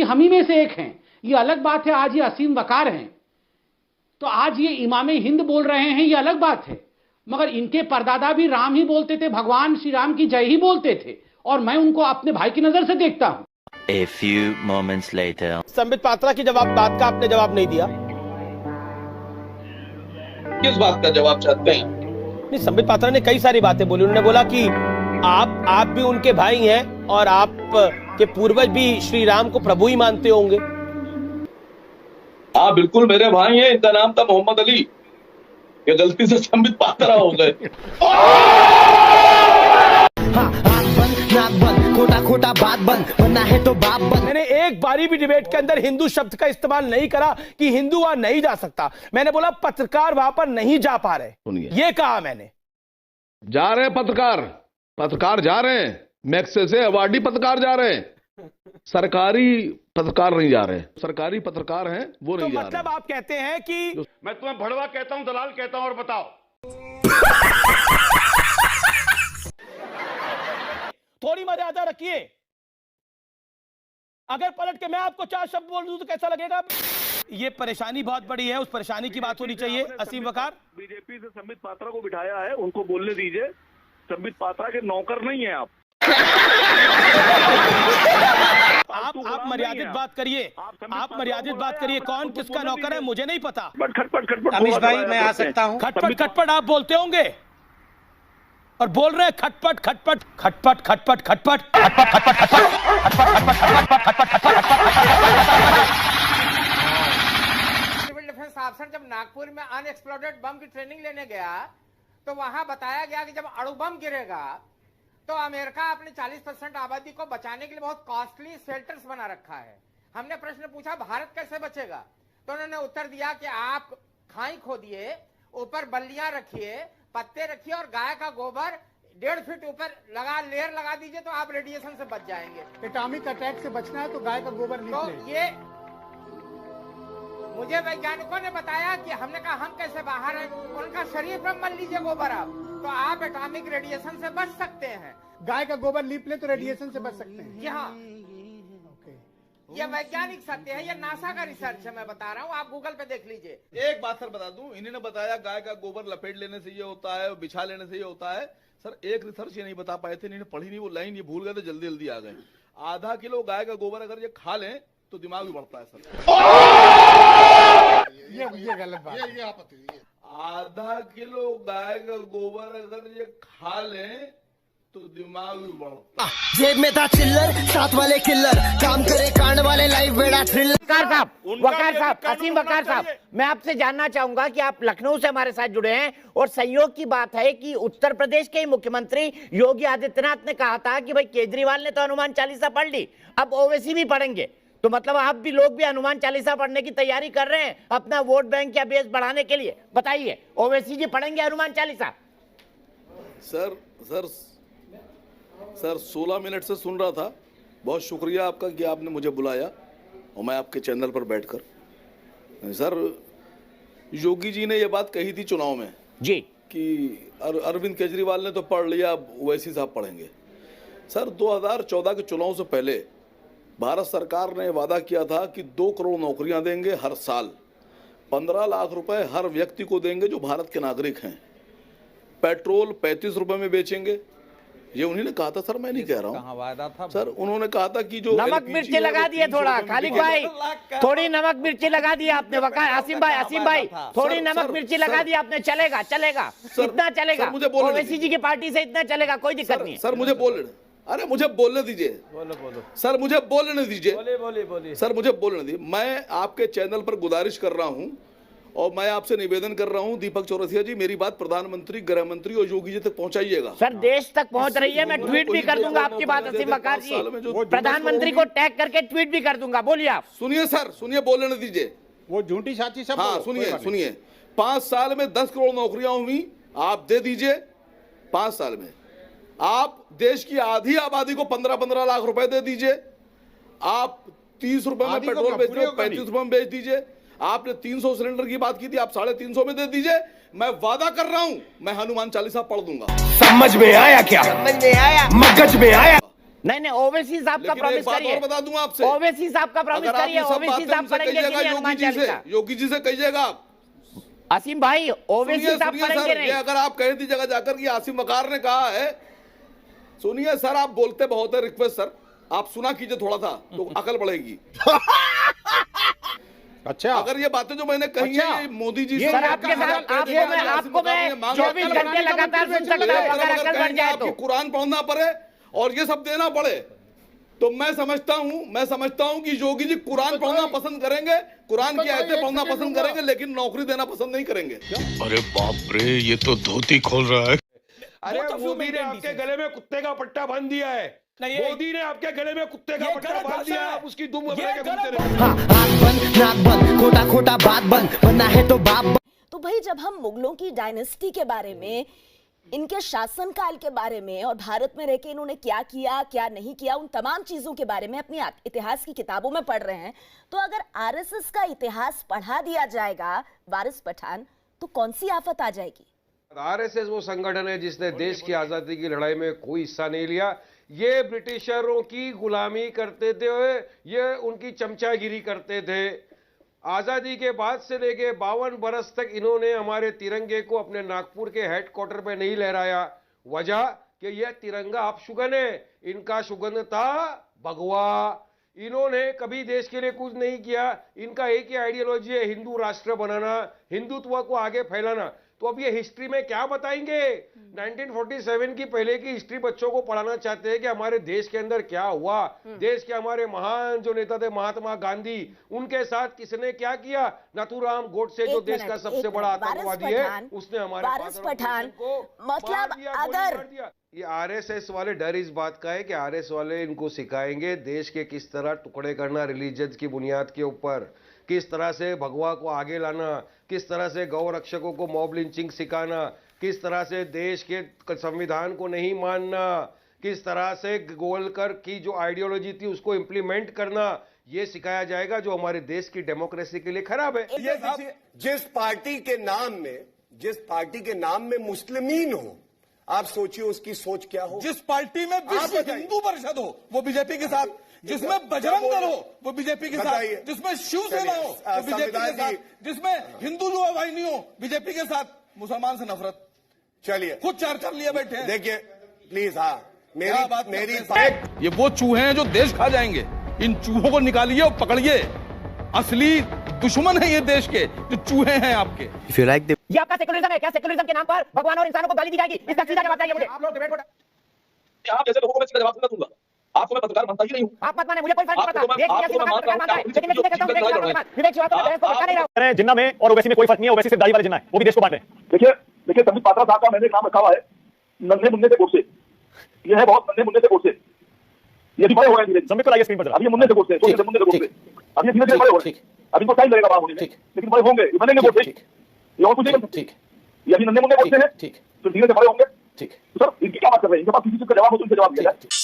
हम ही में से एक हैं। ये अलग बात है आज ये असीम वकार हैं, तो आज ये इमाम हिंद बोल रहे हैं, ये अलग बात है। मगर इनके परदादा भी राम ही बोलते थे, भगवान श्री राम की जय ही बोलते थे, और मैं उनको अपने भाई की नजर से देखता हूं। A few moments later. Sambit Patra की बात का आपने जवाब नहीं दिया। किस बात का जवाब चाहते हैं? नहीं, संबित पात्रा ने कई सारी बातें बोली। उन्होंने बोला कि आप भी उनके भाई हैं और आप के पूर्वज भी श्री राम को प्रभु ही मानते होंगे। हाँ बिल्कुल मेरे भाई हैं, इनका नाम था मोहम्मद अली, ये गलती से संबित पात्रा हो गए। खोटा खोटा बात बंद, बनना है तो बाप बंद। मैंने एक बारी भी डिबेट के अंदर हिंदू शब्द का इस्तेमाल नहीं करा कि हिंदू वहां नहीं जा सकता। मैंने बोला पत्रकार वहां पर नहीं जा पा रहे, ये कहा मैंने। जा रहे पत्रकार जा रहे हैं, मैक्से से अवार्डी पत्रकार जा रहे हैं, सरकारी पत्रकार नहीं जा रहे। सरकारी पत्रकार हैं वो नहीं जा रहे। मतलब आप कहते हैं कि मैं तुम्हें भड़वा कहता हूं, दलाल कहता हूं, और बताओ। थोड़ी मर्यादा रखिए। अगर पलट के मैं आपको 4 शब्द बोल दूं तो कैसा लगेगा? ये परेशानी बहुत बड़ी है, उस परेशानी की बात होनी चाहिए। असीम वकार, बीजेपी से संबित पात्रा को बिठाया है, उनको बोलने दीजिए। संबित पात्रा के नौकर नहीं है आप मर्यादित बात करिए। आप मर्यादित बात करिए। कौन किसका नौकर है मुझे नहीं पता। खटपट अमीश भाई मैं आ सकता हूं? खटपट आप बोलते होंगे और बोल रहे हैं खटपट खटपट खटपट खटपट खटपट खटपट खटपट सिविल डिफेंस ऑफिसर जब नागपुर में अनएक्सप्लोडेड बम की ट्रेनिंग लेने गया तो वहां बताया गया कि जब अणु बम गिरेगा तो अमेरिका अपने 40% आबादी को बचाने के लिए बहुत कॉस्टली शेल्टर्स बना रखा है। हमने प्रश्न पूछा भारत कैसे बचेगा, तो उन्होंने उत्तर दिया कि आप खाई खोदिए, ऊपर बल्लियां रखिए, पत्ते रखिए और गाय का गोबर 1.5 फीट ऊपर लेयर लगा दीजिए तो आप रेडिएशन से बच जाएंगे। एटॉमिक अटैक से बचना है तो गाय का गोबर तो ये मुझे वैज्ञानिकों ने बताया कि हमने कहा हम कैसे बाहर हैं, उनका शरीर पर मल लीजिए गोबर आप, तो आप एटॉमिक रेडिएशन से बच सकते हैं। गाय का गोबर लीप ले तो रेडिएशन से बच सकते हैं। जी हाँ, ये वैज्ञानिक सत्य है, ये नासा का रिसर्च है, मैं बता रहा हूँ, आप गूगल पे देख लीजिए। एक बात सर बता दूं, इन्होंने बताया गाय का गोबर लपेट लेने से ये होता है, बिछा लेने से ये होता है। सर एक रिसर्च ये नहीं बता पाए थे, इन्होंने पढ़ी नहीं वो लाइन, ये भूल गए थे, जल्दी जल्दी आ गए। आधा किलो गाय का गोबर अगर ये खा लें तो दिमाग भी बढ़ता है सर। ये गलत बात है। ये आपत्ति। आधा किलो गाय का गोबर अगर ये खा लें तो दिमाग भी बढ़ता। जेब में था चिल्लर, साथ वाले किल्लर, काम करे कांड वाले लाइव बेड़ा थ्रिलर। वकार साहब, असीम वकार साहब, मैं आपसे जानना चाहूंगा कि आप लखनऊ से हमारे साथ जुड़े हैं और सहयोग की बात है कि उत्तर प्रदेश के मुख्यमंत्री योगी आदित्यनाथ ने कहा था कि भाई केजरीवाल ने तो हनुमान चालीसा पढ़ ली, अब ओवैसी भी पढ़ेंगे, तो मतलब आप भी लोग भी हनुमान चालीसा पढ़ने की तैयारी कर रहे हैं अपना वोट बैंक या बेस बढ़ाने के लिए। बताइए, ओवैसी जी पढ़ेंगे हनुमान चालीसा? सर 16 मिनट से सुन रहा था। बहुत शुक्रिया आपका कि आपने मुझे बुलाया और मैं आपके चैनल पर बैठकर। सर योगी जी ने ये बात कही थी चुनाव में जी कि अरविंद केजरीवाल ने तो पढ़ लिया, अब ओवैसी साहब पढ़ेंगे। सर 2014 के चुनाव से पहले भारत सरकार ने वादा किया था कि 2 करोड़ नौकरियां देंगे हर साल, 15 लाख रुपए हर व्यक्ति को देंगे जो भारत के नागरिक हैं, पेट्रोल 35 रुपए में बेचेंगे। ये उन्होंने कहा था सर, मैं नहीं कह रहा हूँ। कहाँ वादा था सर उन्होंने कहा था कि जो नमक मिर्ची लगा दिए थोड़ा, खालिद भाई थोड़ी नमक मिर्ची लगा दी आपने। वकार असीम भाई थोड़ी नमक मिर्ची लगा दी आपने। चलेगा इतना चलेगा, ओवैसी जी की पार्टी से इतना चलेगा, कोई दिक्कत नहीं। सर मुझे बोलने दीजिए। सर मुझे बोलने दीजिए। सर मुझे बोलने दीजिए। मैं आपके चैनल पर गुजारिश कर रहा हूं और मैं आपसे निवेदन कर रहा हूं, दीपक चौरसिया जी, मेरी बात प्रधानमंत्री, गृह मंत्री और योगी जी तक पहुंचाइएगा। सर देश तक पहुंच रही है, मैं ट्वीट भी कर दूंगा आपकी बात असीम वकार जी, प्रधानमंत्री को टैग करके ट्वीट भी कर दूंगा। बोलिए आप। सुनिए सर, सुनिए, बोलने दीजिए। वो झूठी साची सब। हाँ सुनिए 5 साल में 10 करोड़ नौकरियां हुई, आप दे दीजिए। 5 साल में आप देश की आधी आबादी को 15-15 लाख रुपए दे दीजिए। आप 30 रुपए में पेट्रोल बेच रहे हो, 35 रुपए में बेच दीजिए। आपने 300 सिलेंडर की बात की थी, आप 350 में दे दीजिए। मैं वादा कर रहा हूं, मैं हनुमान चालीसा पढ़ दूंगा। समझ में आया क्या? समझ में आया, मगज में आया। नहीं ओवैसी साहब का प्रॉमिस करिए, बता दूं आपसे, ओवैसी साहब का प्रॉमिस करिए, ओवैसी साहब पढ़ेंगे कि नहीं हनुमान चालीसा? योगी जी से कहिएगा आप। आसिम भाई ओवैसी साहब पढ़ेंगे नहीं? अगर आप कह दीजिएगा जाकर कि आसिम वकार ने कहा है, सुनिए सर आप बोलते बहुत है, रिक्वेस्ट सर आप सुना कीजिए थोड़ा सा तो अकल बढ़ेगी। अच्छा अगर ये बातें जो मैंने कही है ये मोदी जी सर आपके साथ आपको मैं 24 घंटे लगातार सुन सकता हूं अगर अकल बढ़ जाए तो। कुरान पढ़ना पड़े और ये सब देना पड़े तो मैं समझता हूं कि योगी जी कुरान पढ़ना पसंद करेंगे, कुरान की आयतें पढ़ना पसंद करेंगे, लेकिन नौकरी देना पसंद नहीं करेंगे। अरे बाप रे, ये तो धोती खोल रहा है। अरे मोदी ने आपके गले में कुत्ते का पट्टा बांध दिया है, मोदी ने आपके गले में कुत्ते का पट्टा बांध दिया है, आप उसकी दुम लेके घूमते रहे। हाँ, आँख बंद नाक बंद, खोटा खोटा बात बंद, बनना है तो बाप बंद। तो भाई जब हम मुगलों की डायनेस्टी के बारे में, इनके शासनकाल के बारे में और भारत में रहकर इन्होंने क्या किया क्या नहीं किया, उन तमाम चीजों के बारे में अपनी इतिहास की किताबों में पढ़ रहे हैं, तो अगर आरएसएस का इतिहास पढ़ा दिया जाएगा वारिस पठान, तो कौन सी आफत आ जाएगी? आरएसएस वो संगठन है जिसने देश की आजादी की लड़ाई में कोई हिस्सा नहीं लिया। ये ब्रिटिशरों की गुलामी करते थे, ये उनकी चमचागिरी करते थे। आजादी के बाद से लेके 52 बरस तक इन्होंने हमारे तिरंगे को अपने नागपुर के हेडक्वार्टर पे नहीं लहराया। वजह कि यह तिरंगा अपशुगन है, इनका शुगन था भगवा। इन्होंने कभी देश के लिए कुछ नहीं किया। इनका एक ही आइडियोलॉजी है, हिंदू राष्ट्र बनाना, हिंदुत्व को आगे फैलाना। तो अब ये हिस्ट्री में क्या बताएंगे? 1947 की पहले की हिस्ट्री बच्चों को पढ़ाना चाहते हैं कि हमारे देश के अंदर क्या हुआ, देश के हमारे महान जो नेता थे महात्मा गांधी, उनके साथ किसने क्या किया। नाथूराम गोडसे जो देश का सबसे बड़ा आतंकवादी है, उसने हमारे वारिस पठान मतलब अगर ये आरएसएस वाले डर इस बात का है कि आरएसएस वाले इनको सिखाएंगे देश के किस तरह टुकड़े करना रिलीजन की बुनियाद के ऊपर, किस तरह से भगवा को आगे लाना, किस तरह से गौ रक्षकों को मॉब लिंचिंग सिखाना, किस तरह से देश के संविधान को नहीं मानना, किस तरह से गोलकर की जो आइडियोलॉजी थी उसको इंप्लीमेंट करना, ये सिखाया जाएगा जो हमारे देश की डेमोक्रेसी के लिए खराब है। ये जिस पार्टी के नाम में मुस्लिमीन हो, आप सोचिए उसकी सोच क्या हो। जिस पार्टी में विश्व हिंदू परिषद हो वो बीजेपी के साथ, जिसमें बजरंग दल हो वो बीजेपी के साथ, जिसमें शिवसेना हो वो बीजेपी के साथ, जिसमें हिंदू युवा वाहिनी हो बीजेपी के साथ, मुसलमान से नफरत। चलिए खुद चार्जर लिए बैठे हैं। देखिए प्लीज, हाँ मेरी ये वो चूहे हैं जो देश खा जाएंगे, इन चूहों को निकालिए और पकड़िए। असली दुश्मन है ये देश के जो चूहे हैं आपके। ये आपका सेकुलरिज्म है क्या? सेकुलरिज्म के नाम पर भगवान और इंसानों को गाली दी जाएगी, इसका सीधा जवाब चाहिए मुझे। आप लोग डिबेट आप जैसे लोगों को मैं सीधा जवाब नहीं दूंगा, आपको मैं पत्रकार मानता ही नहीं हूं। आप मत माने, मुझे कोई फर्क नहीं पड़ता। देश की पत्रकार मानता हूं, लेकिन मैं सीधे कहता हूं विवेक शिवा को बहस को बता नहीं रहा हूं। जिन्ना में और ओवैसी में कोई फर्क नहीं है, ओवैसी सिर्फ दाढ़ी वाले जिन्ना है, वो भी देश को बांट रहे हैं। देखिए संबित पात्रा साहब का मैंने नाम रखा हुआ है नन्हे मुन्ने से कोर्से। ये है बहुत नन्हे मुन्ने से कोर्से, ये भी बड़े हो गए। संबित को लाइए स्क्रीन पर जरा। अभी मुन्ने से कोर्से, मुन्ने से कोर्से, अभी धीरे धीरे बड़े हो रहे हैं। अभी इनको टाइम लगेगा बड़ा होने में, लेकिन बड़े होंगे, बनेंगे कोर्से। ये और कुछ नहीं कर सकते। ये अभी नन्हे मुन्ने कोर्से हैं, तो धीरे से बड़े होंगे। तो सर इनकी क्या बात कर रहे हैं? इनके पास किसी चीज का जवाब हो तो उनसे जवाब दिया जाए।